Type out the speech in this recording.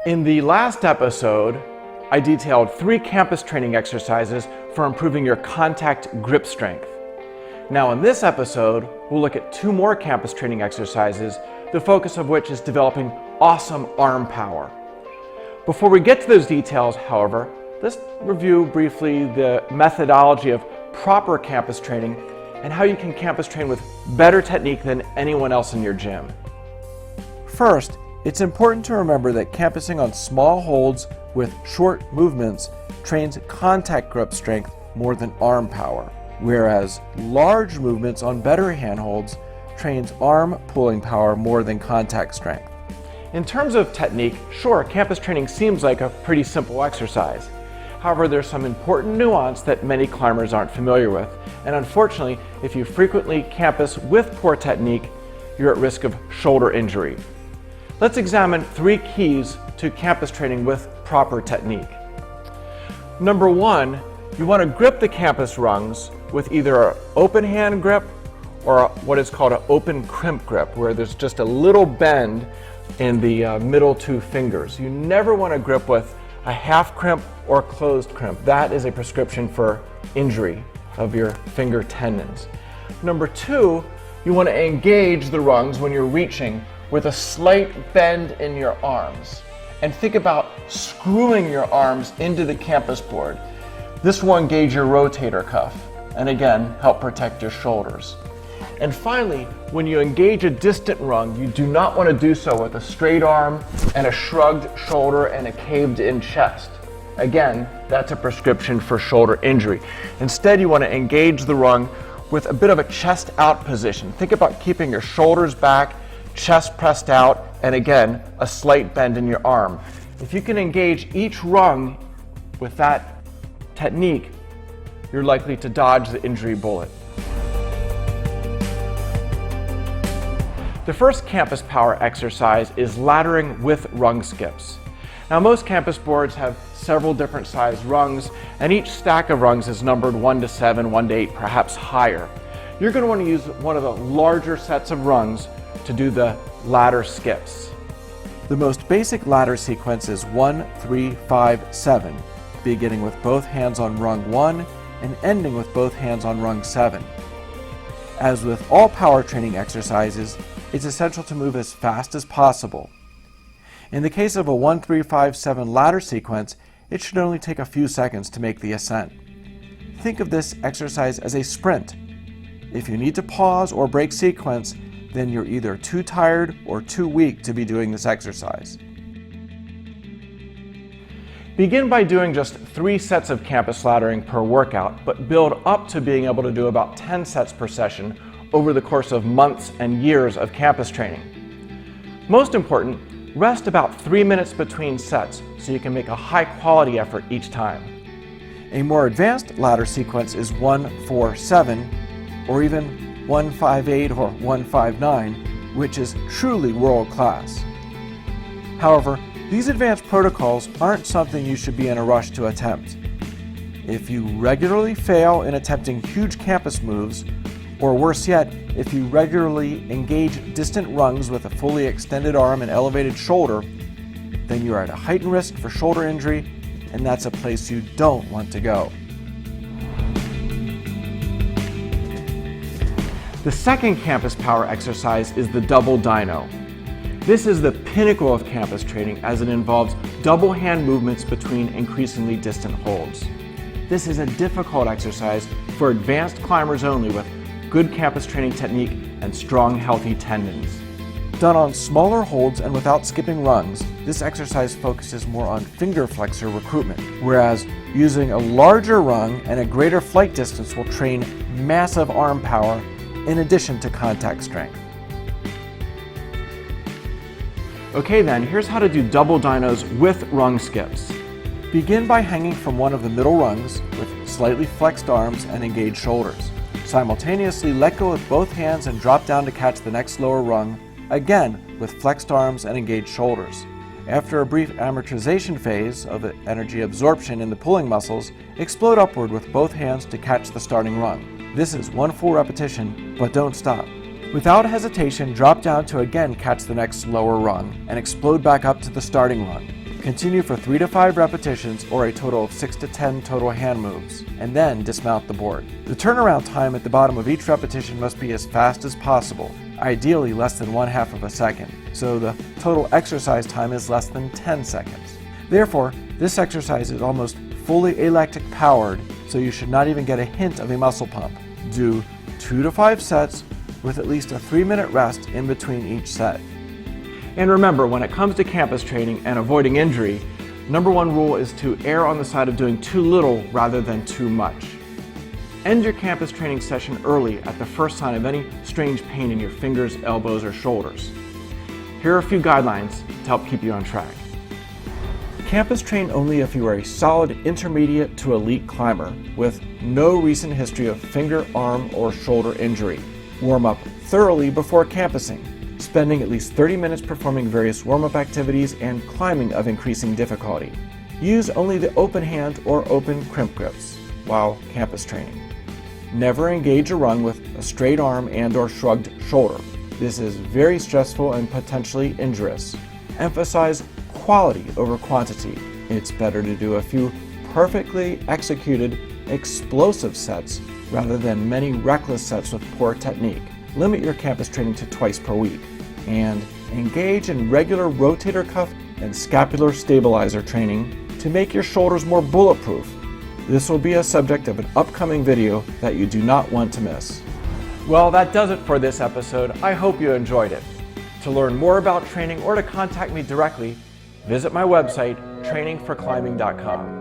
In the last episode, I detailed 3 campus training exercises for improving your contact grip strength. Now in this episode, we'll look at 2 more campus training exercises, the focus of which is developing awesome arm power. Before we get to those details, however, let's review briefly the methodology of proper campus training and how you can campus train with better technique than anyone else in your gym. First, it's important to remember that campusing on small holds with short movements trains contact grip strength more than arm power, whereas large movements on better handholds trains arm pulling power more than contact strength. In terms of technique, sure, campus training seems like a pretty simple exercise. However, there's some important nuance that many climbers aren't familiar with, and unfortunately, if you frequently campus with poor technique, you're at risk of shoulder injury. Let's examine 3 keys to campus training with proper technique. Number 1, you want to grip the campus rungs with either an open hand grip or what is called an open crimp grip, where there's just a little bend in the middle 2 fingers. You never want to grip with a half crimp or closed crimp. That is a prescription for injury of your finger tendons. Number 2, you want to engage the rungs when you're reaching with a slight bend in your arms. And think about screwing your arms into the campus board. This will engage your rotator cuff and again help protect your shoulders. And finally, when you engage a distant rung, you do not want to do so with a straight arm and a shrugged shoulder and a caved in chest. Again, that's a prescription for shoulder injury. Instead, you want to engage the rung with a bit of a chest out position. Think about keeping your shoulders back, chest pressed out, and again, a slight bend in your arm. If you can engage each rung with that technique, you're likely to dodge the injury bullet. The first campus power exercise is laddering with rung skips. Now most campus boards have several different size rungs, and each stack of rungs is numbered 1 to 7, 1 to 8, perhaps higher. You're going to want to use one of the larger sets of rungs to do the ladder skips. The most basic ladder sequence is 1, 3, 5, 7, beginning with both hands on rung 1 and ending with both hands on rung 7. As with all power training exercises, it's essential to move as fast as possible. In the case of a 1, 3, 5, 7 ladder sequence, it should only take a few seconds to make the ascent. Think of this exercise as a sprint. If you need to pause or break sequence, then you're either too tired or too weak to be doing this exercise. Begin by doing just 3 sets of campus laddering per workout, but build up to being able to do about 10 sets per session over the course of months and years of campus training. Most important, rest about 3 minutes between sets so you can make a high quality effort each time. A more advanced ladder sequence is 1, 4, 7, or even 1, 5, 8 or 1, 5, 9, which is truly world class. However, these advanced protocols aren't something you should be in a rush to attempt. If you regularly fail in attempting huge campus moves, or worse yet, if you regularly engage distant rungs with a fully extended arm and elevated shoulder, then you are at a heightened risk for shoulder injury, and that's a place you don't want to go. The second campus power exercise is the double dino. This is the pinnacle of campus training as it involves double hand movements between increasingly distant holds. This is a difficult exercise for advanced climbers only with good campus training technique and strong, healthy tendons. Done on smaller holds and without skipping rungs, this exercise focuses more on finger flexor recruitment, whereas using a larger rung and a greater flight distance will train massive arm power in addition to contact strength. Okay then, here's how to do double dinos with rung skips. Begin by hanging from one of the middle rungs with slightly flexed arms and engaged shoulders. Simultaneously let go with both hands and drop down to catch the next lower rung, again with flexed arms and engaged shoulders. After a brief amortization phase of energy absorption in the pulling muscles, explode upward with both hands to catch the starting rung. This is 1 full repetition, but don't stop. Without hesitation, drop down to again catch the next lower rung and explode back up to the starting rung. Continue for 3 to 5 repetitions or a total of 6 to 10 total hand moves, and then dismount the board. The turnaround time at the bottom of each repetition must be as fast as possible, ideally less than 1/2 of a second, so the total exercise time is less than 10 seconds. Therefore, this exercise is almost fully electric powered, so you should not even get a hint of a muscle pump. Do 2 to 5 sets with at least a 3-minute rest in between each set. And remember, when it comes to campus training and avoiding injury, number 1 rule is to err on the side of doing too little rather than too much. End your campus training session early at the first sign of any strange pain in your fingers, elbows, or shoulders. Here are a few guidelines to help keep you on track. Campus train only if you are a solid intermediate to elite climber with no recent history of finger, arm, or shoulder injury. Warm up thoroughly before campusing, spending at least 30 minutes performing various warm-up activities and climbing of increasing difficulty. Use only the open hand or open crimp grips while campus training. Never engage a rung with a straight arm and/or shrugged shoulder. This is very stressful and potentially injurious. Emphasize quality over quantity. It's better to do a few perfectly executed explosive sets rather than many reckless sets with poor technique. Limit your campus training to twice per week, and engage in regular rotator cuff and scapular stabilizer training to make your shoulders more bulletproof. This will be a subject of an upcoming video that you do not want to miss. Well, that does it for this episode. I hope you enjoyed it. To learn more about training or to contact me directly, visit my website, trainingforclimbing.com.